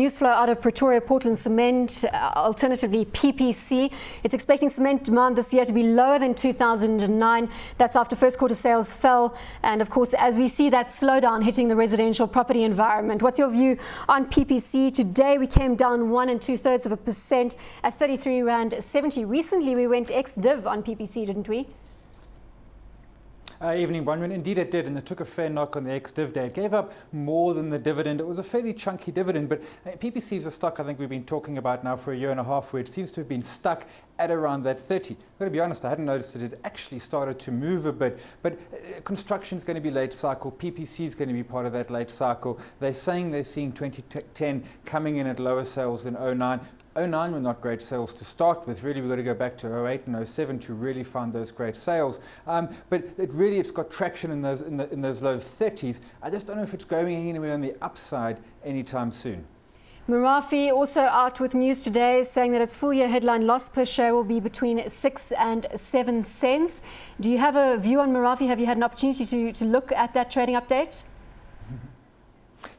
news flow out of Pretoria Portland Cement, alternatively PPC. It's expecting cement demand this year to be lower than 2009. That's after first quarter sales fell. And of course, as we see that slowdown hitting the residential property environment. What's your view on PPC? Today we came down 1 2/3% at 33 Rand 70. Recently we went ex-div on PPC, didn't we? Evening, Bronwyn. Indeed it did, and it took a fair knock on the ex-div day. It gave up more than the dividend. It was a fairly chunky dividend, but PPC is a stock I think we've been talking about now for a year and a half, where it seems to have been stuck at around that 30. I've got to be honest, I hadn't noticed that it actually started to move a bit, but construction is going to be late cycle. PPC is going to be part of that late cycle. They're saying they're seeing 2010 coming in at lower sales than 09. 09 were not great sales to start with. Really, we've got to go back to 08 and 07 to really find those great sales. But it's got traction in those low 30s. I just don't know if it's going anywhere on the upside anytime soon. Merafe also out with news today saying that its full year headline loss per share will be between 6 and 7 cents. Do you have a view on Merafe? Have you had an opportunity to look at that trading update?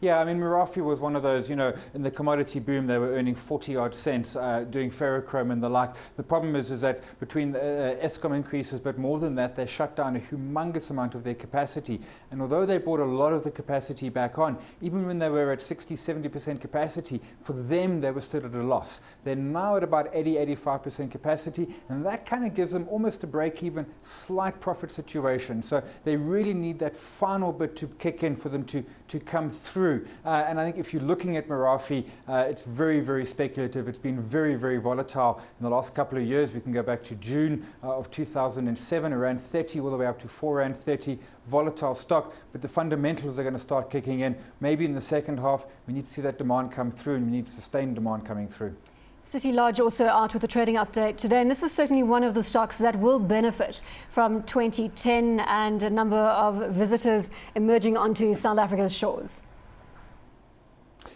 Yeah, I mean, Merafe was one of those, in the commodity boom, they were earning 40-odd cents doing ferrochrome and the like. The problem is that between Eskom increases, but more than that, they shut down a humongous amount of their capacity. And although they brought a lot of the capacity back on, even when they were at 60-70% capacity, for them, they were still at a loss. They're now at about 80-85% capacity, and that kind of gives them almost a break-even, slight profit situation. So they really need that final bit to kick in for them to come through. And I think if you're looking at Merafe, it's very, very speculative. It's been very, very volatile in the last couple of years. We can go back to June of 2007, around 30, all the way up to 4.30. Volatile stock, but the fundamentals are going to start kicking in. Maybe in the second half, we need to see that demand come through, and we need sustained demand coming through. City Lodge also out with a trading update today, and this is certainly one of the stocks that will benefit from 2010 and a number of visitors emerging onto South Africa's shores.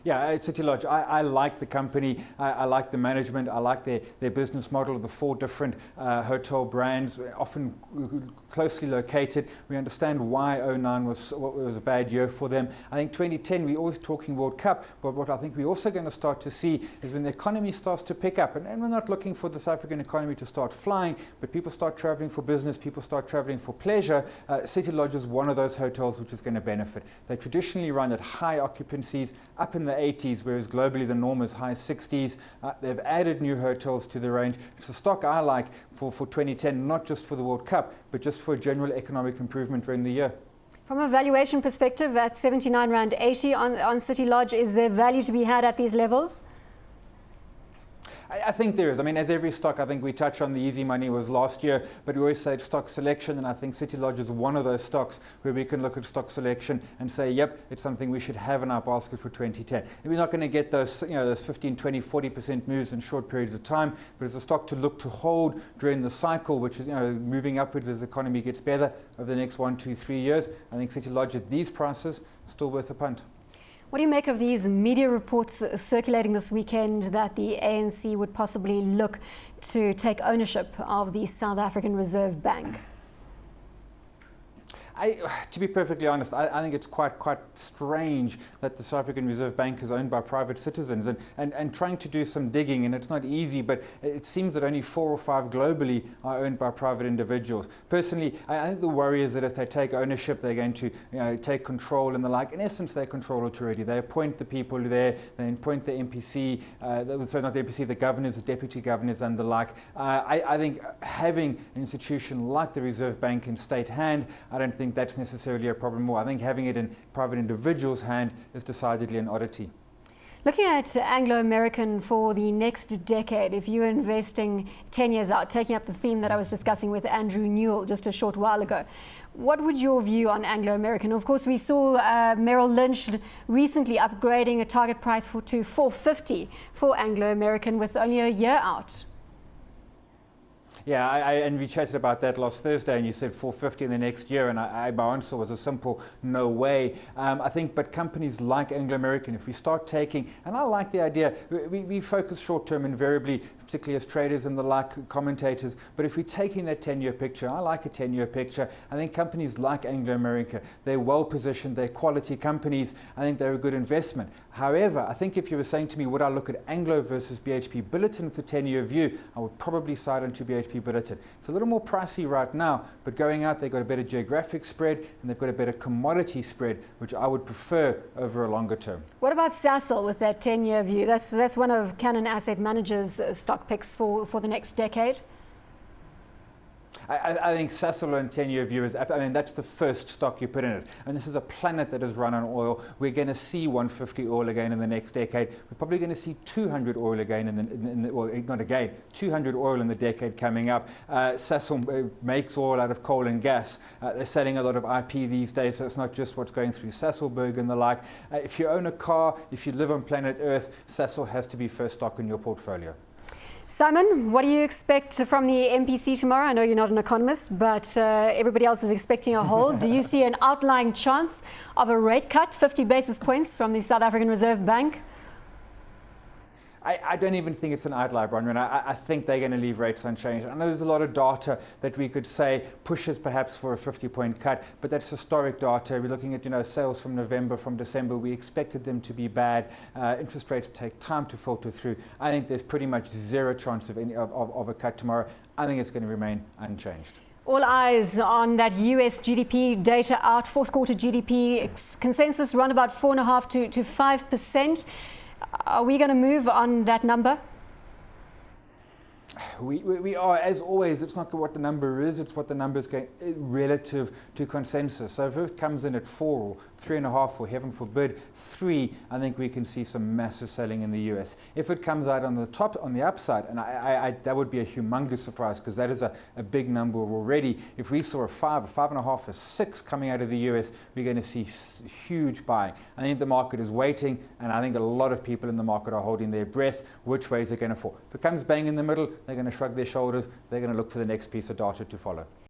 Yeah, at City Lodge, I like the company, I like the management, I like their business model of the 4 different hotel brands, often closely located. We understand why 09 was a bad year for them. I think 2010, we're always talking World Cup, but what I think we're also going to start to see is when the economy starts to pick up, and we're not looking for the South African economy to start flying, but people start traveling for business, people start traveling for pleasure. City Lodge is one of those hotels which is going to benefit. They traditionally run at high occupancies, up in the 80s, whereas globally the norm is high 60s. They've added new hotels to the range. It's a stock I like for 2010, not just for the World Cup, but just for general economic improvement during the year. From a valuation perspective, at 79 Rand 80 on City Lodge, is there value to be had at these levels? I think there is. I mean, as every stock, I think we touch on the easy money was last year, but we always say it's stock selection, and I think City Lodge is one of those stocks where we can look at stock selection and say, yep, it's something we should have in our basket for 2010. And we're not going to get those, those 15, 20, 40% moves in short periods of time, but it's a stock to look to hold during the cycle, which is, moving upwards as the economy gets better over the next 1, 2, 3 years. I think City Lodge at these prices is still worth a punt. What do you make of these media reports circulating this weekend that the ANC would possibly look to take ownership of the South African Reserve Bank? To be perfectly honest, I think it's quite strange that the South African Reserve Bank is owned by private citizens and trying to do some digging, and it's not easy, but it seems that only 4 or 5 globally are owned by private individuals. Personally, I think the worry is that if they take ownership, they're going to take control and the like. In essence, they control it already. They appoint the people there, they appoint the MPC, sorry, not the MPC, the governors, the deputy governors and the like. I think having an institution like the Reserve Bank in state hand, I don't think that's necessarily a problem more. I think having it in private individuals' hand is decidedly an oddity. Looking at Anglo American for the next decade, if you're investing 10 years out, taking up the theme that I was discussing with Andrew Newell just a short while ago, what would your view on Anglo American? Of course, we saw Merrill Lynch recently upgrading a target price to $4.50 for Anglo American with only a year out. Yeah, and we chatted about that last Thursday, and you said 450 in the next year, and my answer was a simple no way. I think, but companies like Anglo American, if we start taking, and I like the idea, we focus short term invariably, particularly as traders and the like, commentators, but if we're taking that 10-year picture, I like a 10-year picture. I think companies like Anglo American, they're well positioned, they're quality companies, I think they're a good investment. However, I think if you were saying to me, would I look at Anglo versus BHP Billiton for 10-year view, I would probably side onto BHP Billiton. It's a little more pricey right now, but going out, they've got a better geographic spread and they've got a better commodity spread, which I would prefer over a longer term. What about Sasol with that 10-year view? That's one of Cannon Asset Managers' stock picks for the next decade. I think Sasol and 10-year view is, I mean, that's the first stock you put in it. And this is a planet that is run on oil. We're going to see 150 oil again in the next decade. We're probably going to see 200 oil again well, not again, 200 oil in the decade coming up. Sasol makes oil out of coal and gas. They're selling a lot of IP these days, so it's not just what's going through Sasolburg and the like. If you own a car, if you live on planet Earth, Sasol has to be first stock in your portfolio. Simon, what do you expect from the MPC tomorrow? I know you're not an economist, but everybody else is expecting a hold. Do you see an outlying chance of a rate cut, 50 basis points from the South African Reserve Bank? I don't even think it's an outlier, Bronwyn. I think they're going to leave rates unchanged. I know there's a lot of data that we could say pushes perhaps for a 50-point cut, but that's historic data. We're looking at sales from November, from December. We expected them to be bad. Interest rates take time to filter through. I think there's pretty much zero chance of a cut tomorrow. I think it's going to remain unchanged. All eyes on that US GDP data out. Fourth quarter GDP consensus run about 4.5% to 5%. Are we going to move on that number? We are, as always, it's not what the number is, it's what the number is going relative to consensus. So if it comes in at 4 or 3.5, or heaven forbid 3, I think we can see some massive selling in the US. If it comes out on the upside, and that would be a humongous surprise, because that is a big number already. If we saw a 5, a 5.5, a 6 coming out of the US, we're going to see huge buying. I think the market is waiting, and I think a lot of people in the market are holding their breath. Which way is it going to fall? If it comes bang in the middle, they're going to shrug their shoulders. They're going to look for the next piece of data to follow.